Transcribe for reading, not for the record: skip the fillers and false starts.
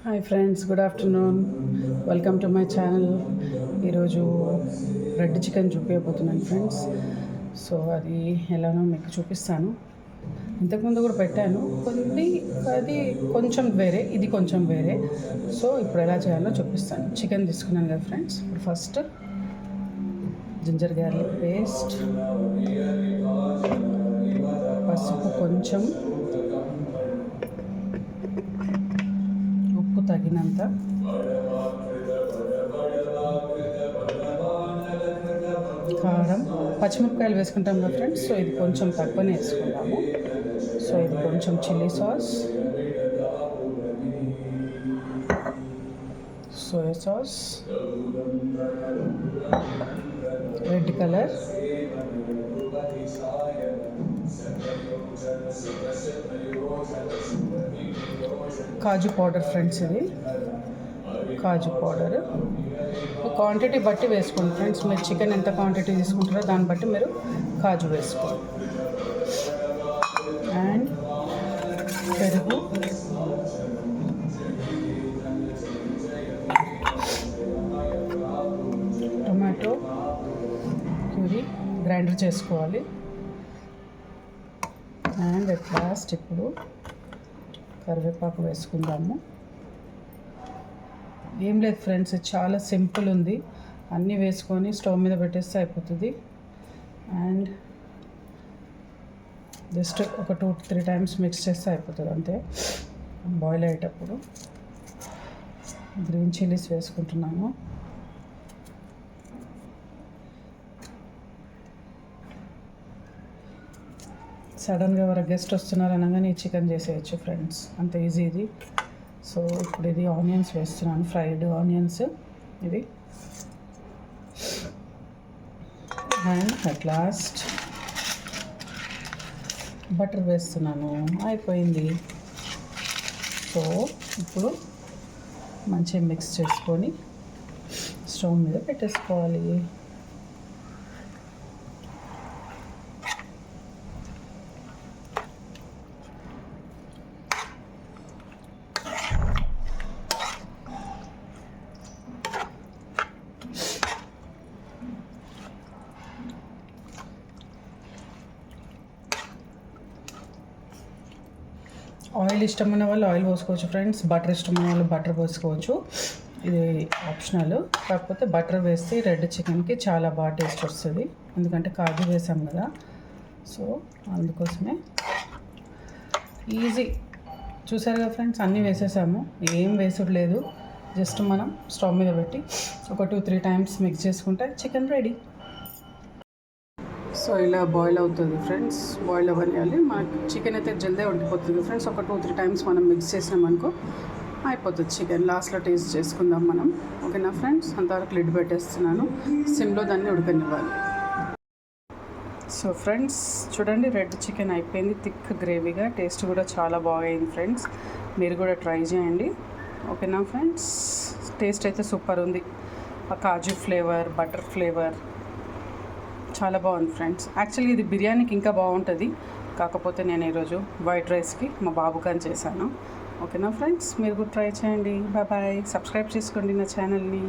Hi friends, good afternoon. Welcome to my channel. ఈరోజు red chicken చూపించబోతున్నాను friends. So అది ఎలానో మీకు చూపిస్తాను. ఇంతకుముందు కూడా పెట్టాను, అది కొంచెం వేరే, ఇది కొంచెం వేరే. సో ఇప్పుడు ఎలా చేయాలో చూపిస్తాను. చికెన్ తీసుకున్నాను కదా ఫ్రెండ్స్. ఇప్పుడు ఫస్ట్ జింజర్ గార్లిక్ పేస్ట్, పసుపు కొంచెం, ఉప్పు తగినంత, కారం, పచ్చిమిరపకాయలు వేసుకుంటాం కదా ఫ్రెండ్స్. సో ఇది కొంచెం తక్కువనే వేసుకుంటాము. సో ఇది కొంచెం chilli sauce, soya sauce, red colour, కాజు పౌడర్ ఫ్రెండ్స్. ఇది కాజు పౌడర్ క్వాంటిటీ బట్టి వేసుకోండి ఫ్రెండ్స్. మీరు చికెన్ ఎంత క్వాంటిటీ తీసుకుంటారో దాన్ని బట్టి మీరు కాజు వేసుకోండి. అండ్ పెరుగు, టొమాటో ప్యూరీ గ్రైండర్ చేసుకోవాలి. అండ్ అట్ లాస్ట్ ఇప్పుడు కరివేపాకు వేసుకుందాము. ఏం లేదు ఫ్రెండ్స్, చాలా సింపుల్ ఉంది. అన్నీ వేసుకొని స్టవ్ మీద పెట్టేస్తే అయిపోతుంది. అండ్ జస్ట్ ఒక 2-3 టైమ్స్ మిక్స్ చేస్తే అయిపోతుంది అంతే. బాయిల్ అయ్యేటప్పుడు గ్రీన్ చిల్లీస్ వేసుకుంటున్నాను. సడన్గా ఎవరు గెస్ట్ వస్తున్నారు అనగానే చికెన్ చేసేయచ్చు ఫ్రెండ్స్, అంత ఈజీ ఇది. సో ఇప్పుడు ఇది ఆనియన్స్ వేస్తున్నాను, ఫ్రైడ్ ఆనియన్స్ ఇది. అండ్ అట్ లాస్ట్ బటర్ వేస్తున్నాను. అయిపోయింది. సో ఇప్పుడు మంచిగా మిక్స్ చేసుకొని స్టవ్ మీద పెట్టేసుకోవాలి. ఆయిల్ ఇష్టమైన వాళ్ళు ఆయిల్ పోసుకోవచ్చు ఫ్రెండ్స్. బటర్ ఇష్టమైన వాళ్ళు బటర్ పోసుకోవచ్చు. ఇది ఆప్షనల్. కాకపోతే బటర్ వేస్తే రెడ్ చికెన్కి చాలా బాగా టేస్ట్ వస్తుంది, ఎందుకంటే కాజు వేసాం కదా. సో అందుకోసమే ఈజీ. చూసారు కదా ఫ్రెండ్స్, అన్నీ వేసేసాము, ఏం వేసుడు లేదు. జస్ట్ మనం స్టవ్ మీద పెట్టి ఒక 2-3 టైమ్స్ మిక్స్ చేసుకుంటే చికెన్ రెడీ. సో ఇలా బాయిల్ అవుతుంది ఫ్రెండ్స్. బాయిల్ అవ్వనియాలి. మనకి చికెన్ అయితే జల్దీ ఉడికిపోతుంది ఫ్రెండ్స్. ఒక 2-3 టైమ్స్ మనం మిక్స్ చేసినామనుకో అయిపోతుంది చికెన్. లాస్ట్లో టేస్ట్ చేసుకుందాం మనం. ఓకేనా ఫ్రెండ్స్, అంతవరకు లిడ్ పెట్టేస్తున్నాను. సిమ్లో దాన్ని ఉడకనివ్వాలి. సో ఫ్రెండ్స్ చూడండి, రెడ్ చికెన్ అయిపోయింది. థిక్ గ్రేవీగా, టేస్ట్ కూడా చాలా బాగైంది ఫ్రెండ్స్. మీరు కూడా ట్రై చేయండి. ఓకేనా ఫ్రెండ్స్, టేస్ట్ అయితే సూపర్ ఉంది. ఆ కాజు ఫ్లేవర్, బటర్ ఫ్లేవర్ చాలా బాగుంది ఫ్రెండ్స్. యాక్చువల్లీ ఇది బిర్యానీకి ఇంకా బాగుంటుంది, కాకపోతే నేను ఈరోజు వైట్ రైస్కి మా బాబుగాని చేశాను. ఓకేనా ఫ్రెండ్స్, మీరు కూడా ట్రై చేయండి. Bye bye. సబ్స్క్రైబ్ చేసుకోండి నా ఛానల్ని.